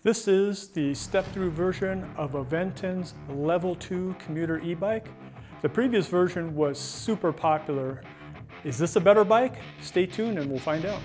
This is the step-through version of Aventon's Level 2 commuter e-bike. The previous version was super popular. Is this a better bike? Stay tuned and we'll find out.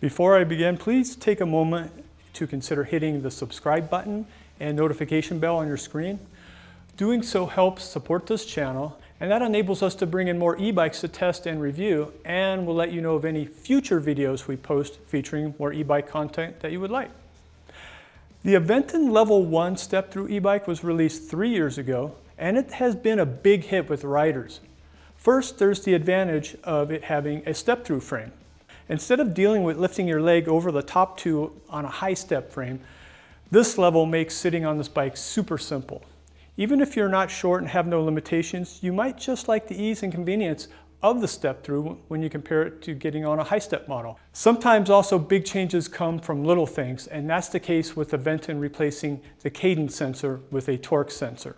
Before I begin, please take a moment to consider hitting the subscribe button and notification bell on your screen. Doing so helps support this channel, and that enables us to bring in more e-bikes to test and review, and we'll let you know of any future videos we post featuring more e-bike content that you would like. The Aventon Level 1 step-through e-bike was released 3 years ago, and it has been a big hit with riders. First, there's the advantage of it having a step-through frame. Instead of dealing with lifting your leg over the top two on a high step frame, this level makes sitting on this bike super simple. Even if you're not short and have no limitations, you might just like the ease and convenience of the step-through when you compare it to getting on a high-step model. Sometimes also big changes come from little things, and that's the case with Aventon replacing the cadence sensor with a torque sensor.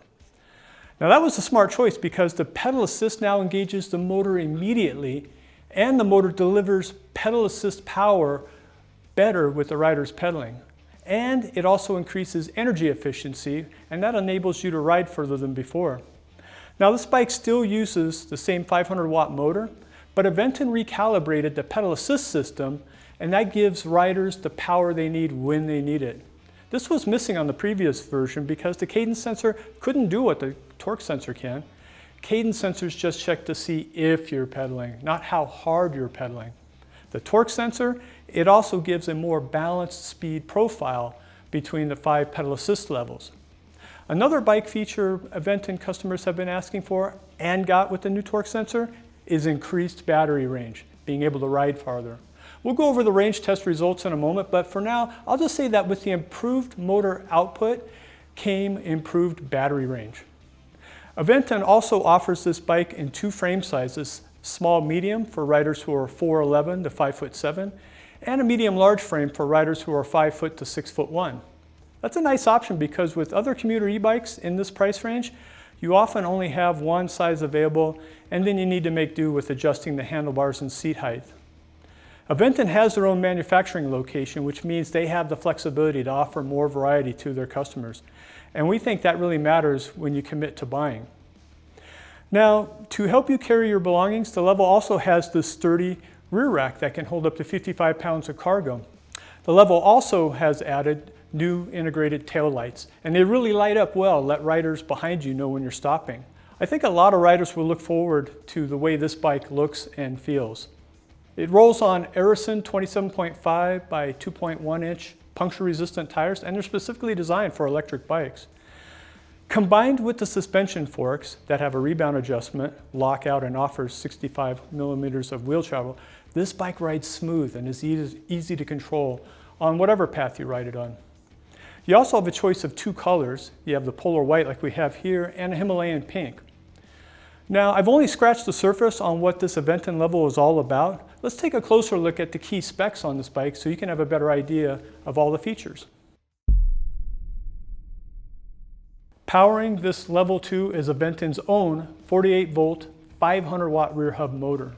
Now that was a smart choice because the pedal assist now engages the motor immediately, and the motor delivers pedal assist power better with the rider's pedaling. And it also increases energy efficiency, and that enables you to ride further than before. Now this bike still uses the same 500 watt motor, but Aventon recalibrated the pedal assist system, and that gives riders the power they need when they need it. This was missing on the previous version because the cadence sensor couldn't do what the torque sensor can. Cadence sensors just check to see if you're pedaling, not how hard you're pedaling. The torque sensor, it also gives a more balanced speed profile between the 5 pedal assist levels. Another bike feature Aventon customers have been asking for and got with the new torque sensor is increased battery range, being able to ride farther. We'll go over the range test results in a moment, but for now, I'll just say that with the improved motor output came improved battery range. Aventon also offers this bike in 2 frame sizes, small medium for riders who are 4'11" to 5'7", and a medium large frame for riders who are 5 foot to 6'1". That's a nice option because with other commuter e-bikes in this price range, you often only have one size available, and then you need to make do with adjusting the handlebars and seat height. Aventon has their own manufacturing location, which means they have the flexibility to offer more variety to their customers. And we think that really matters when you commit to buying. Now, to help you carry your belongings, the Level also has this sturdy rear rack that can hold up to 55 pounds of cargo. The Level also has added new integrated tail lights, and they really light up well, let riders behind you know when you're stopping. I think a lot of riders will look forward to the way this bike looks and feels. It rolls on Aventon 27.5 by 2.1 inch puncture-resistant tires, and they're specifically designed for electric bikes. Combined with the suspension forks that have a rebound adjustment, lockout, and offers 65 millimeters of wheel travel, this bike rides smooth and is easy to control on whatever path you ride it on. You also have a choice of 2 colors. You have the polar white like we have here and a Himalayan pink. Now, I've only scratched the surface on what this Aventon Level is all about. Let's take a closer look at the key specs on this bike so you can have a better idea of all the features. Powering this Level 2 is Aventon's own 48 volt, 500 watt rear hub motor.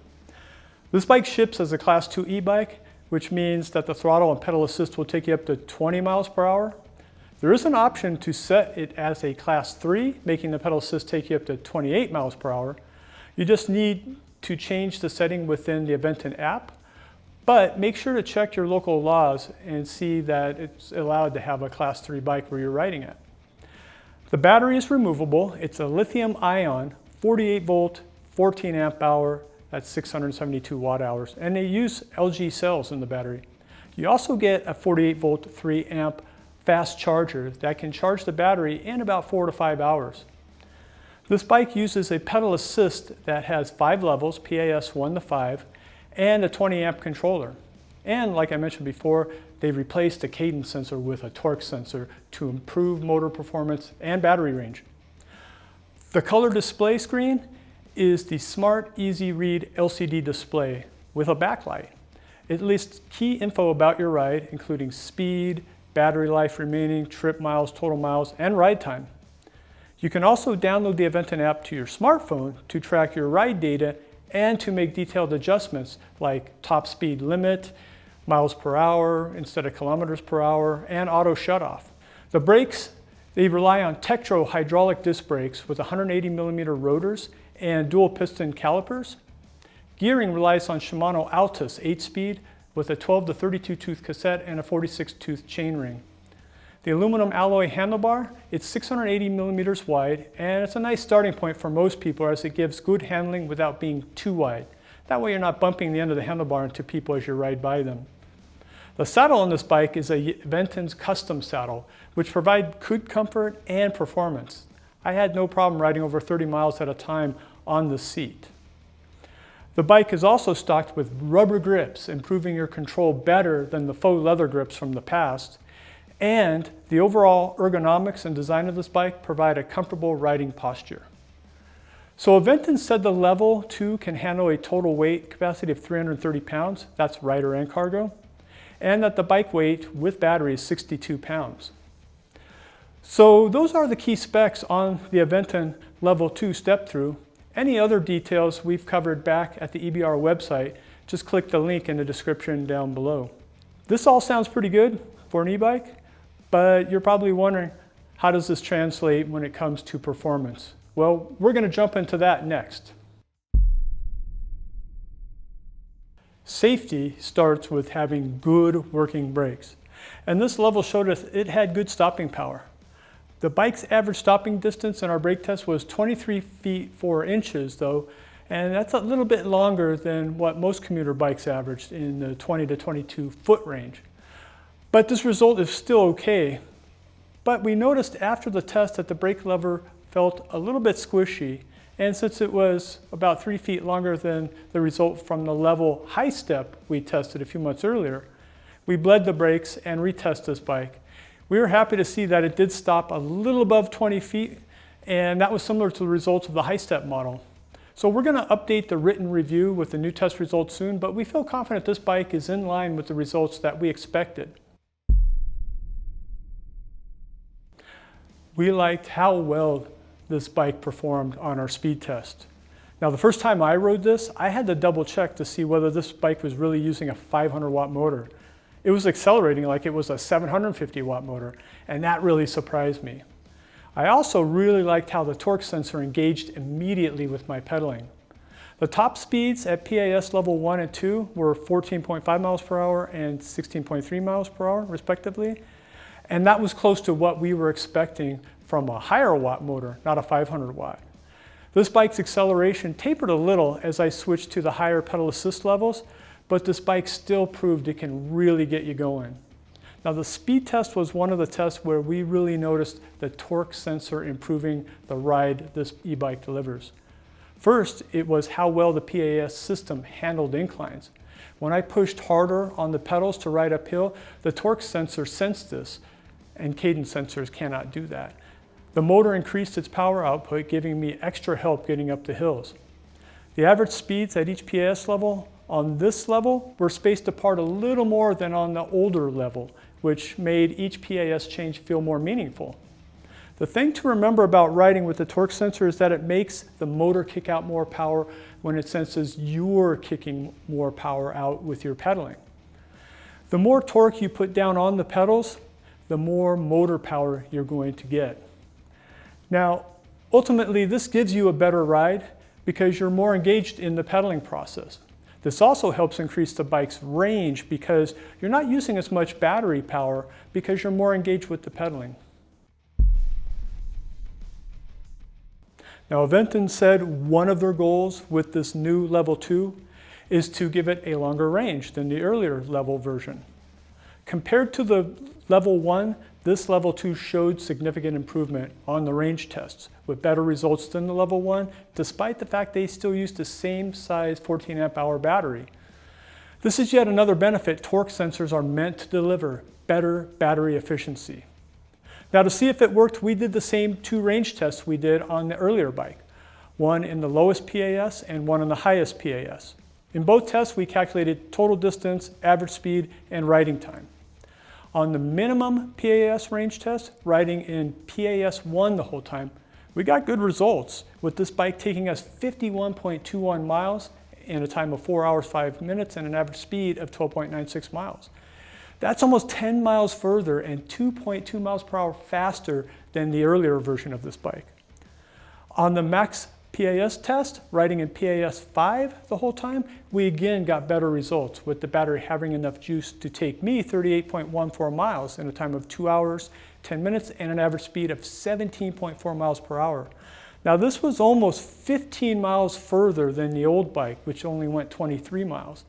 This bike ships as a Class 2 e-bike, which means that the throttle and pedal assist will take you up to 20 miles per hour. There is an option to set it as a Class 3, making the pedal assist take you up to 28 miles per hour. You just need to change the setting within the Aventon app, but make sure to check your local laws and see that it's allowed to have a Class 3 bike where you're riding it. The battery is removable. It's a lithium ion, 48 volt, 14 amp hour, that's 672 watt hours, and they use LG cells in the battery. You also get a 48 volt, 3 amp fast charger that can charge the battery in about 4 to 5 hours. This bike uses a pedal assist that has 5 levels, PAS 1 to 5, and a 20 amp controller. And like I mentioned before, they replaced the cadence sensor with a torque sensor to improve motor performance and battery range. The color display screen is the Smart Easy Read LCD display with a backlight. It lists key info about your ride, including speed, battery life remaining, trip miles, total miles, and ride time. You can also download the Aventon app to your smartphone to track your ride data and to make detailed adjustments like top speed limit, miles per hour instead of kilometers per hour, and auto shutoff. The brakes, they rely on Tektro hydraulic disc brakes with 180 millimeter rotors and dual piston calipers. Gearing relies on Shimano Altus 8-speed with a 12 to 32 tooth cassette and a 46 tooth chainring. The aluminum alloy handlebar, it's 680 millimeters wide, and it's a nice starting point for most people as it gives good handling without being too wide. That way you're not bumping the end of the handlebar into people as you ride by them. The saddle on this bike is a Aventon's custom saddle, which provides good comfort and performance. I had no problem riding over 30 miles at a time on the seat. The bike is also stocked with rubber grips, improving your control better than the faux leather grips from the past. And the overall ergonomics and design of this bike provide a comfortable riding posture. So Aventon said the Level 2 can handle a total weight capacity of 330 pounds, that's rider and cargo, and that the bike weight with battery is 62 pounds. So those are the key specs on the Aventon Level 2 step-through. Any other details we've covered back at the EBR website, just click the link in the description down below. This all sounds pretty good for an e-bike, but you're probably wondering, how does this translate when it comes to performance? Well, we're going to jump into that next. Safety starts with having good working brakes. And this Level showed us it had good stopping power. The bike's average stopping distance in our brake test was 23 feet 4 inches though, and that's a little bit longer than what most commuter bikes averaged in the 20 to 22 foot range. But this result is still okay. But we noticed after the test that the brake lever felt a little bit squishy, and since it was about 3 feet longer than the result from the Level high step we tested a few months earlier, we bled the brakes and retested this bike. We were happy to see that it did stop a little above 20 feet, and that was similar to the results of the high step model. So we're going to update the written review with the new test results soon, but we feel confident this bike is in line with the results that we expected. We liked how well this bike performed on our speed test. Now the first time I rode this, I had to double check to see whether this bike was really using a 500 watt motor. It was accelerating like it was a 750 watt motor, and that really surprised me. I also really liked how the torque sensor engaged immediately with my pedaling. The top speeds at PAS Level 1 and 2 were 14.5 miles per hour and 16.3 miles per hour, respectively. And that was close to what we were expecting from a higher watt motor, not a 500 watt. This bike's acceleration tapered a little as I switched to the higher pedal assist levels, but this bike still proved it can really get you going. Now the speed test was one of the tests where we really noticed the torque sensor improving the ride this e-bike delivers. First, it was how well the PAS system handled inclines. When I pushed harder on the pedals to ride uphill, the torque sensor sensed this, and cadence sensors cannot do that. The motor increased its power output, giving me extra help getting up the hills. The average speeds at each PAS level on this level were spaced apart a little more than on the older level, which made each PAS change feel more meaningful. The thing to remember about riding with the torque sensor is that it makes the motor kick out more power when it senses you're kicking more power out with your pedaling. The more torque you put down on the pedals, the more motor power you're going to get. Now, ultimately, this gives you a better ride because you're more engaged in the pedaling process. This also helps increase the bike's range because you're not using as much battery power because you're more engaged with the pedaling. Now, Aventon said one of their goals with this new Level 2 is to give it a longer range than the earlier Level version. Compared to the Level 1, this Level 2 showed significant improvement on the range tests with better results than the Level 1, despite the fact they still used the same size 14 amp hour battery. This is yet another benefit torque sensors are meant to deliver: better battery efficiency. Now, to see if it worked, we did the same 2 range tests we did on the earlier bike, one in the lowest PAS and one in the highest PAS. In both tests, we calculated total distance, average speed, and riding time. On the minimum PAS range test, riding in PAS 1 the whole time, we got good results, with this bike taking us 51.21 miles in a time of 4 hours, 5 minutes, and an average speed of 12.96 miles. That's almost 10 miles further and 2.2 miles per hour faster than the earlier version of this bike. On the max PAS test, riding in PAS 5 the whole time, we again got better results, with the battery having enough juice to take me 38.14 miles in a time of 2 hours, 10 minutes, and an average speed of 17.4 miles per hour. Now, this was almost 15 miles further than the old bike, which only went 23 miles.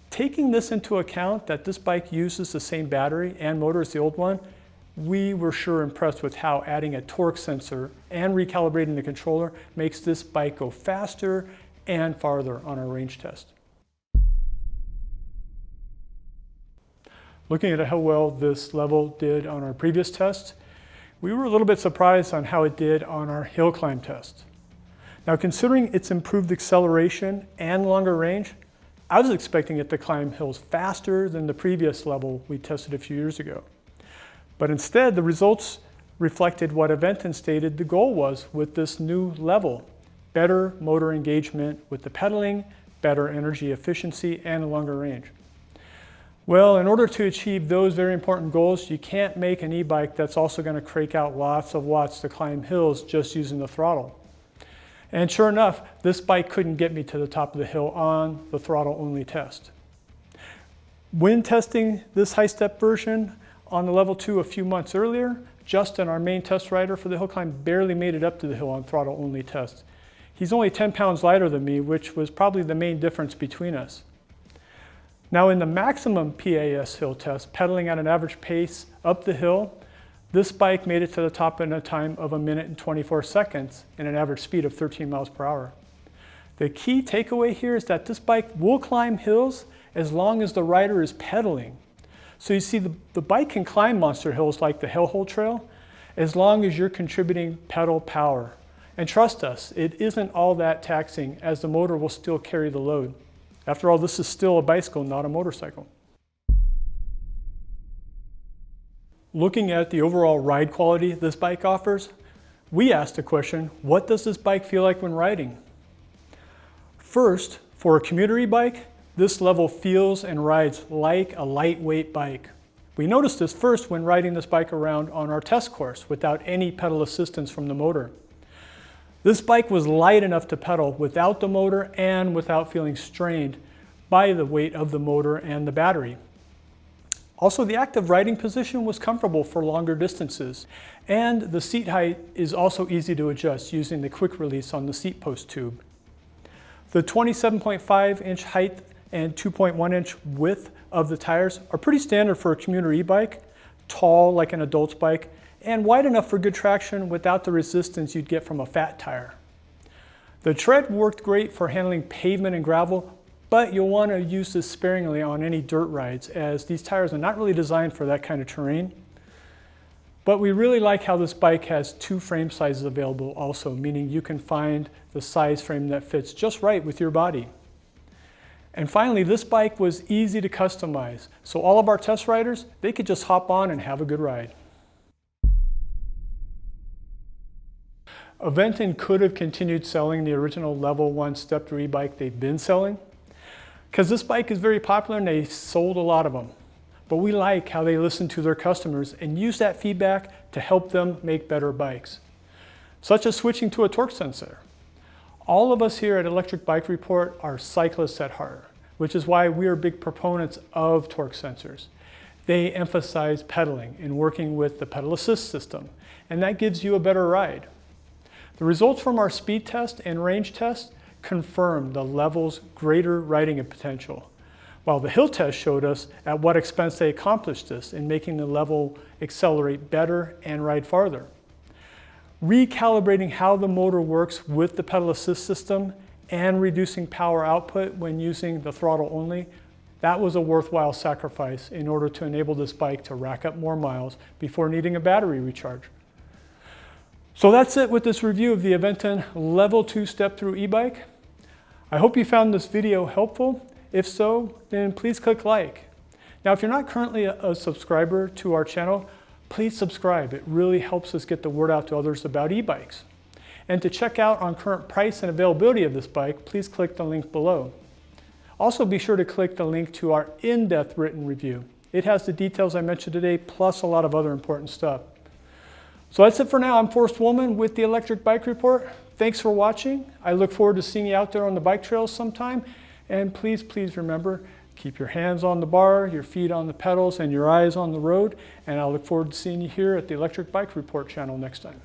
Taking this into account, that this bike uses the same battery and motor as the old one, we were sure impressed with how adding a torque sensor and recalibrating the controller makes this bike go faster and farther on our range test. Looking at how well this level did on our previous test, we were a little bit surprised on how it did on our hill climb test. Now, considering its improved acceleration and longer range, I was expecting it to climb hills faster than the previous level we tested a few years ago. But instead, the results reflected what Aventon stated the goal was with this new level: better motor engagement with the pedaling, better energy efficiency, and a longer range. Well, in order to achieve those very important goals, you can't make an e-bike that's also going to crank out lots of watts to climb hills just using the throttle. And sure enough, this bike couldn't get me to the top of the hill on the throttle-only test. When testing this high-step version on the level 2 a few months earlier, Justin, our main test rider for the hill climb, barely made it up to the hill on throttle-only test. He's only 10 pounds lighter than me, which was probably the main difference between us. Now, in the maximum PAS hill test, pedaling at an average pace up the hill, this bike made it to the top in a time of 1 minute and 24 seconds and an average speed of 13 miles per hour. The key takeaway here is that this bike will climb hills as long as the rider is pedaling. So you see, the bike can climb monster hills like the Hellhole Trail as long as you're contributing pedal power. And trust us, it isn't all that taxing, as the motor will still carry the load. After all, this is still a bicycle, not a motorcycle. Looking at the overall ride quality this bike offers, we asked the question, what does this bike feel like when riding? First, for a commuter e-bike, this level feels and rides like a lightweight bike. We noticed this first when riding this bike around on our test course without any pedal assistance from the motor. This bike was light enough to pedal without the motor and without feeling strained by the weight of the motor and the battery. Also, the active riding position was comfortable for longer distances, and the seat height is also easy to adjust using the quick release on the seat post tube. The 27.5-inch height and 2.1-inch width of the tires are pretty standard for a commuter e-bike, tall like an adult's bike, and wide enough for good traction without the resistance you'd get from a fat tire. The tread worked great for handling pavement and gravel, but you'll want to use this sparingly on any dirt rides, as these tires are not really designed for that kind of terrain. But we really like how this bike has 2 frame sizes available also, meaning you can find the size frame that fits just right with your body. And finally, this bike was easy to customize, so all of our test riders, they could just hop on and have a good ride. Aventon could have continued selling the original Level 1 step-through e-bike they've been selling, because this bike is very popular and they sold a lot of them. But we like how they listen to their customers and use that feedback to help them make better bikes, such as switching to a torque sensor. All of us here at Electric Bike Report are cyclists at heart, which is why we are big proponents of torque sensors. They emphasize pedaling and working with the pedal assist system, and that gives you a better ride. The results from our speed test and range test confirm the Level's greater riding potential, while the hill test showed us at what expense they accomplished this in making the Level accelerate better and ride farther. Recalibrating how the motor works with the pedal assist system and reducing power output when using the throttle only That was a worthwhile sacrifice in order to enable this bike to rack up more miles before needing a battery recharge. So that's it with this review of the Aventon Level 2 step-through e-bike. I hope you found this video helpful. If so, then please click like. Now, if you're not currently a subscriber to our channel, please subscribe. It really helps us get the word out to others about e-bikes. And to check out on current price and availability of this bike, please click the link below. Also, be sure to click the link to our in-depth written review. It has the details I mentioned today, plus a lot of other important stuff. So that's it for now. I'm Forrest Woolman with the Electric Bike Report. Thanks for watching. I look forward to seeing you out there on the bike trails sometime. And please, please remember, keep your hands on the bar, your feet on the pedals, and your eyes on the road. And I look forward to seeing you here at the Electric Bike Report channel next time.